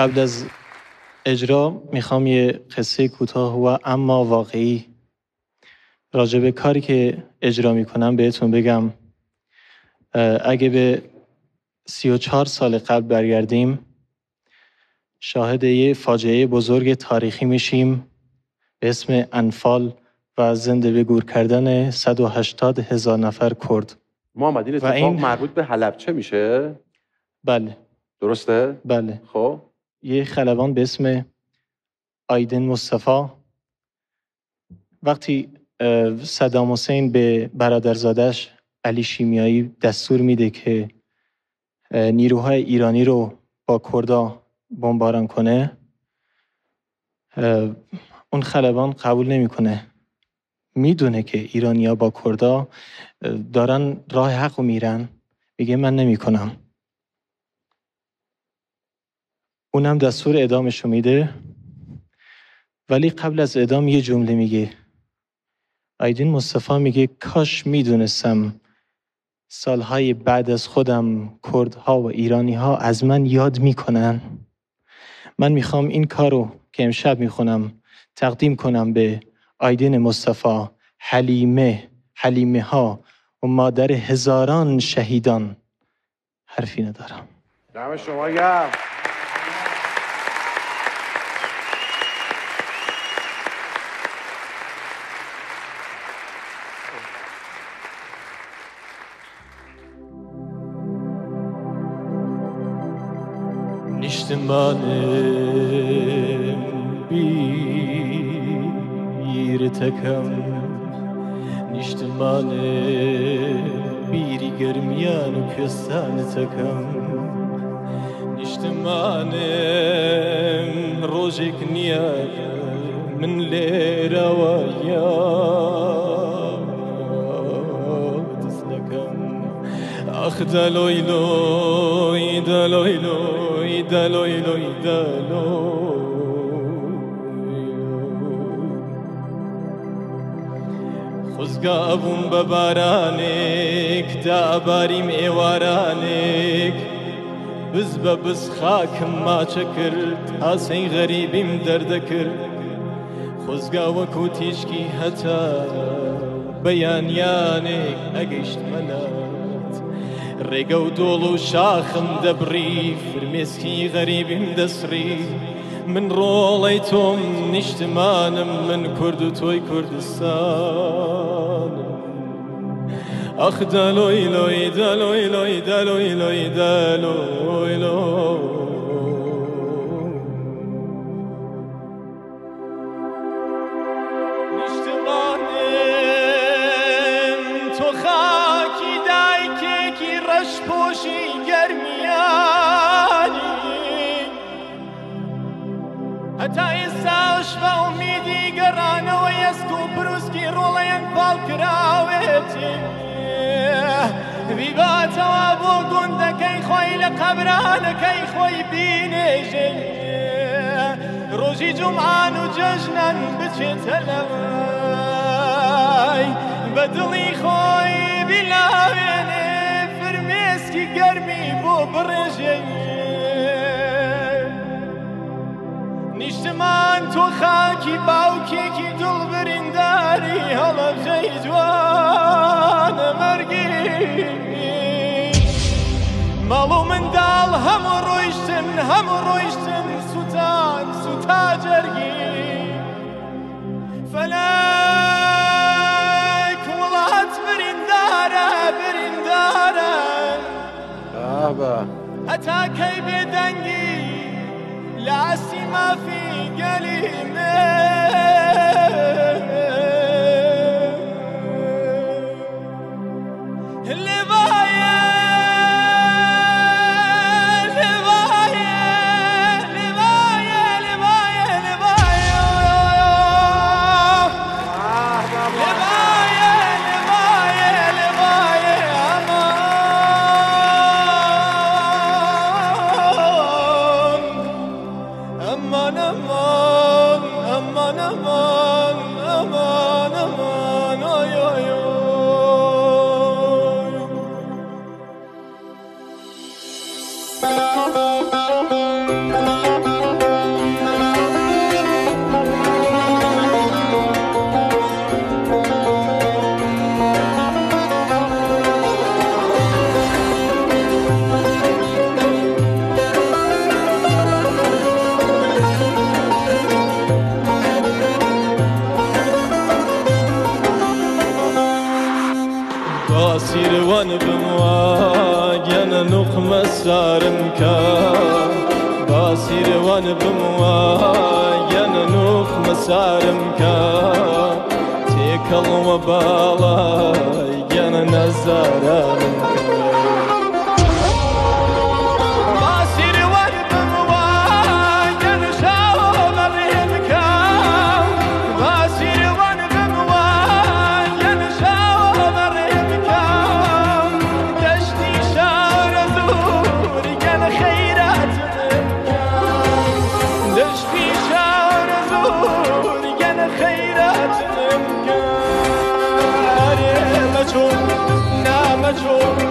قبل از اجرا میخوام یه قصه کوتاه و اما واقعی راجع به کاری که اجرا میکنم بهتون بگم. اگه به 34 سال قبل برگردیم شاهد یه فاجعه بزرگ تاریخی میشیم به اسم انفال و زنده به گور کردن 180,000 نفر کرد. محمد این اتفاق مربوط به حلبچه میشه؟ بله. درسته؟ بله. خب یه خلبان به اسم آیدین مصطفی وقتی صدام حسین به برادرزادش علی شیمیایی دستور میده که نیروهای ایرانی رو با کردا بمباران کنه، اون خلبان قبول نمیکنه. میدونه که ایرانیا با کردا دارن راه حق رو میرن، میگه من نمیکنم. اونم دستور اعدامشو میده، ولی قبل از اعدام یه جمله میگه. آیدین مصطفی میگه کاش میدونستم سالهای بعد از خودم کردها و ایرانیها از من یاد میکنن. من میخوام این کارو که امشب میخونم تقدیم کنم به آیدین مصطفی، حلیمه ها و مادر هزاران شهیدان. حرفی ندارم. دم شما گرم. Niştimanim bir takım, Niştimanim bir germiyan köstan takım, Niştimanim rojek niyar min lera ve yad snakam, ah daloy loy daloy loy دلوی لوی دلوی خزگابون ببارانک داباریم ایوارانک بز ببز خاکم ما چکرد حسین غریبیم درد کرد خزگا وکو تیشکی حتا بیانیانک اگشت ملات ڕێگە و دۆڵ و شاخم دەبڕی فرمێسکی غەریبیم دەسڕی من ڕۆڵەی تۆم نیشتمانم من کورد و تۆی کوردستانم ئەخ دەلۆی لۆی دەلۆی لۆی دەلۆی لۆی دەلۆی لۆی نیشتمانم تۆ خاکی دایکێکی ڕەشپۆشی گەرمیانی هەتا ئێستاش بە ئومیدی گەڕانەوە ئێسک و بروسکی ڕۆڵەیەن پاڵکراوێتی بیباتەوە بۆ گوندەکەی خۆی لە قەبرانەکەی خۆی بینێژێ ڕۆژی جومعان و جەژنەن بچێتە لەوای بە دڵی خۆی بیلاوێنێ فرمێسکی گەرمی بۆ بڕێژێ نیشتمان تۆ خاکی باوکێکی دڵ برینداری هەڵەبجەی جوانە مەرگی ماڵ و منداڵ هەموو ڕۆیشتن سوتان سوتا جەرگی فەلەک وڵات بریندارە هەتا کەی بێدەنگی لاسی مافی گەلیمێ نقم سارم که باسیر وان بموا ین نقم سارم که تکل و بالا ین نزارم که نامجو